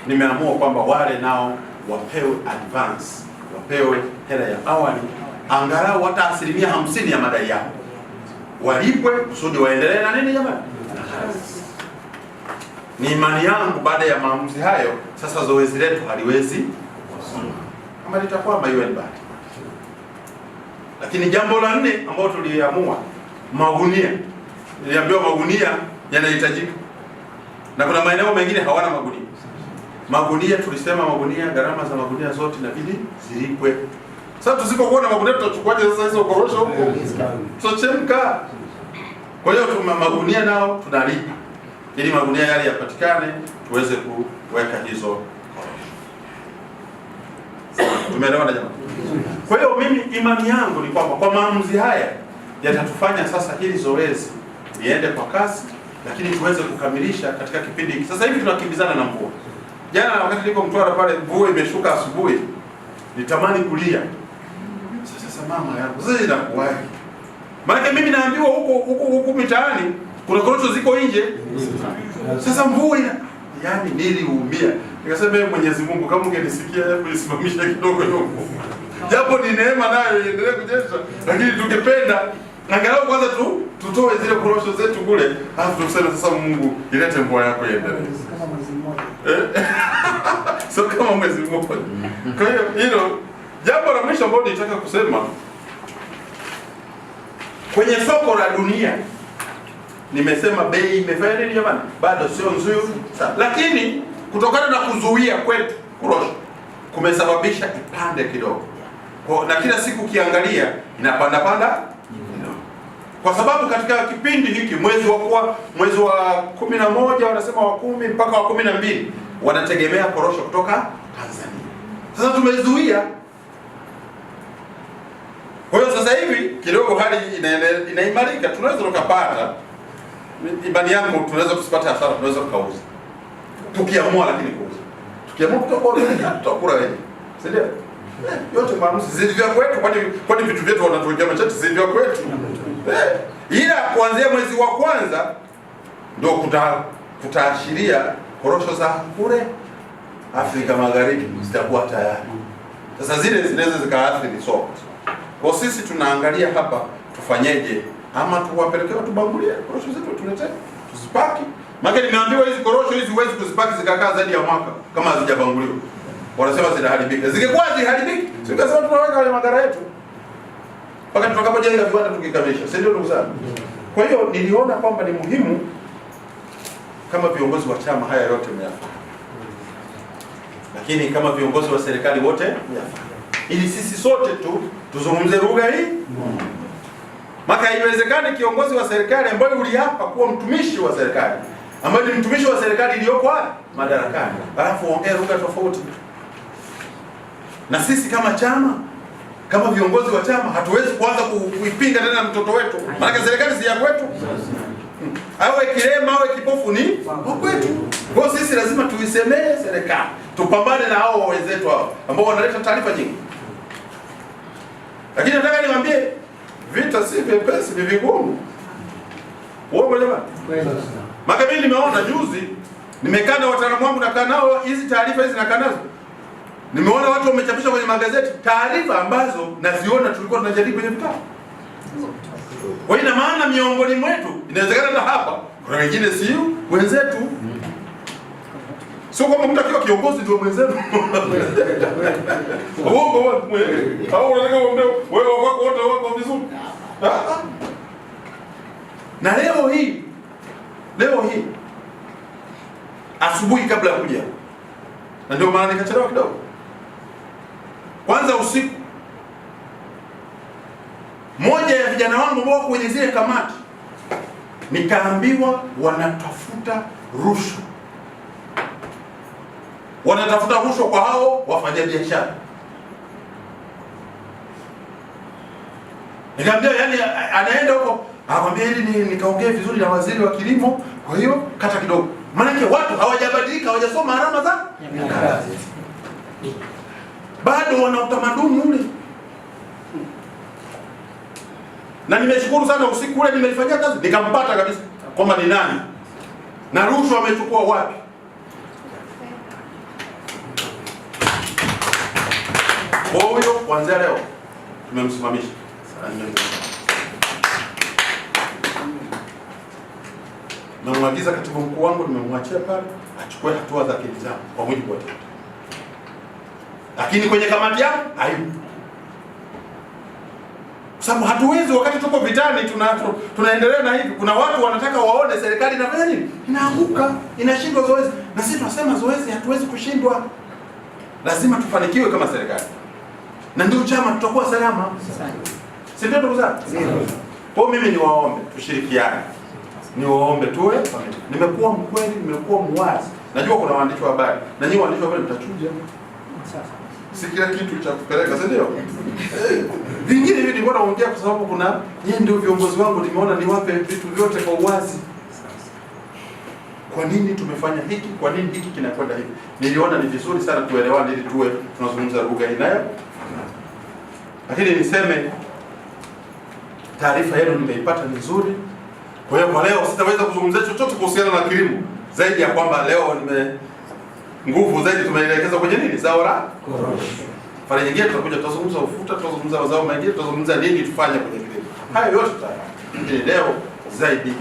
nimeamua kwamba wale nao wapewe advance, wapewe hela ya awali, angalau hata 50% ya madai yao walipwe kusudi waendelee na nini jamani? Ni imani yangu baada ya maamuzi hayo, sasa zoezi letu haliwezi kama litakuwa iwe ni bahati. Lakini jambo la 4 ambalo tuliamua, magunia. Niliambiwa magunia yanahitajika, na kuna maeneo mengine hawana magunia. Magunia tulisema magunia, gharama za magunia zote inabidi zilipwe. Sasa tusipokuwa na magunia tutachukuaje sasa hizo korosho huko? Tutachemka. Kwa hiyo magunia nao tunalipa, ili magunia yale yapatikane tuweze kuweka hizo korosho. Tumeelewana jamani? Kwa hiyo mimi imani yangu ni kwamba kwa maamuzi haya yatatufanya sasa hili zoezi liende kwa kasi, lakini tuweze kukamilisha katika kipindi hiki. Sasa hivi tunakimbizana na mvua. Jana wakati niko Mtwara pale, mvua imeshuka asubuhi, nitamani kulia. Sasa mama yangu, sasa inakuwaje? Maana mimi naambiwa huko mitaani kuna korosho ziko nje. Sasa mvua yani niliumia. Nikasema Mwenyezi Mungu, kama ungenisikia hebu nisimamisha kidogo hiyo. Japo ni neema nayo iendelee kujesha, lakini tungependa angalau kwanza tutoe zile korosho zetu kule, halafu tuseme sasa Mungu ilete mvua yako iendelee. Kama mwezi mmoja. Sio kama mwezi mmoja. Kwa hiyo hilo jambo la mwisho ambalo nitaka kusema, kwenye soko la dunia nimesema bei imefanya nini jamani? Bado sio nzuri sana. Lakini kutokana na kuzuia kwetu korosho kumesababisha ipande kidogo. Na kila siku kiangalia inapanda. Kwa sababu katika kipindi hiki mwezi wa 11 wanasema wa 10 mpaka wa 12 wanategemea korosho kutoka Tanzania. Sasa tumezuia. Kwa hiyo sasa hivi kidogo hali inaimarika, tunaweza tukapata, imani yangu tunaweza kusipata hasara, tunaweza tukauza. Tukiamua, lakini kuuza. Tukiamua tutakula wenyewe. Si ndio? Yote maamuzi zidi vya kwetu, kwani vitu vyetu wanatuwekea machati zidi vya kwetu. Ila kuanzia mwezi wa kwanza ndio kutaashiria korosho za kule Afrika Magharibi zitakuwa tayari. Sasa zile zinaweza zikaathiri soko. Kwa sisi tunaangalia hapa tufanyeje, ama tuwapelekee tubangulie korosho zetu tuletee, tuzipaki. Maana nimeambiwa hizi korosho hizi huwezi kuzipaki zikakaa zaidi ya mwaka kama hazijabanguliwa. Wanasema zinaharibika. Zingekuwa ziharibiki, singesema tunaweka kwenye magara yetu mpaka tutakapojenga viwanda tukikamilisha. Si ndio ndugu zangu? Kwa hiyo niliona kwamba ni muhimu kama viongozi wa chama haya yote myafahamu. Lakini kama viongozi wa serikali wote myafahamu. Ili sisi sote tuzungumze lugha hii. Maka haiwezekani kiongozi wa serikali ambaye uliapa kuwa mtumishi wa serikali, ambaye ni mtumishi wa serikali iliyoko madarakani, alafu ongea lugha tofauti. Na sisi kama chama, kama viongozi wa chama hatuwezi kuanza kuipinga tena mtoto wetu. Maana serikali si ya kwetu. Awe kilema awe kipofu ni wa kwetu. Kwa sisi lazima tuisemee serikali. Tupambane na hao wenzetu hao ambao wanaleta taarifa nyingi. Lakini nataka niwaambie vita si vyepesi, ni vigumu. Uongo jamani? Maana mimi nimeona juzi, nimekaa na wataalamu wangu nakaa nao, hizi taarifa hizi nakaa nazo. Nimeona watu wamechapisha kwenye magazeti taarifa ambazo naziona tulikuwa tunajadili kwenye vitabu. Kwa hiyo ina maana miongoni mwetu inawezekana na hapa kuna wengine si wenzetu. Sio kwamba mtu akiwa kiongozi ndio mwenzetu. Uongo wewe. Au unataka uombe wewe wako wote wako vizuri. Na leo hii asubuhi kabla ya kuja, na ndio maana nikachelewa kidogo. Kwanza usiku, moja ya vijana wangu ambao kwenye zile kamati nikaambiwa wanatafuta rushwa. Wanatafuta rushwa kwa hao wafanyabiashara. Nikamwambia yani anaenda huko, akamwambia ili nikaongee vizuri na waziri wa kilimo, kwa hiyo kata kidogo. Maana watu hawajabadilika, hawajasoma alama za kazi. Bado wana utamaduni ule. Na nimeshukuru sana usiku ule nimeifanyia kazi, nikampata kabisa kwamba ni nani na rushwa amechukua wapi. Kwa hiyo kuanzia leo tumemsimamisha. Namwagiza katibu mkuu wangu, nimemwachia pale achukue hatua za kinidhamu kwa mujibu wa sheria. Lakini kwenye kamati yao hayupo. Sababu hatuwezi wakati tuko vitani tunaendelea na hivi. Kuna watu wanataka waone serikali inafanya nini? Inaanguka, inashindwa zoezi. Na sisi tunasema zoezi hatuwezi kushindwa. Lazima tufanikiwe kama serikali. Na ndio chama tutakuwa salama. Si ndio ndugu zangu? Kwa mimi niwaombe tushirikiane. Niwaombe tuwe. Nimekuwa mkweli, nimekuwa muwazi. Najua kuna waandishi wa habari. Na nyinyi waandishi wa habari mtachuja. Si kila kitu cha kupeleka, si ndio? Vingine hivi nilikuwa naongea kwa sababu kuna yeye ndio viongozi wangu, nimeona niwape vitu vyote kwa uwazi. Kwa nini tumefanya hiki? Kwa nini hiki kinakwenda hivi? Niliona ni vizuri sana tuelewane ili tuwe tunazungumza lugha inayo. Lakini niseme taarifa yenu nimeipata ni nzuri. Kwa hiyo kwa leo sitaweza kuzungumzia chochote kuhusiana na kilimo zaidi ya kwamba leo nguvu zaidi tumeelekeza kwenye nini? Zao la korosho. Pale nyingine tutakuja tutazungumza ufuta, tutazungumza mazao mengine, tutazungumza nini tufanye kwenye kilimo. Hayo yote tayari. Leo zaidi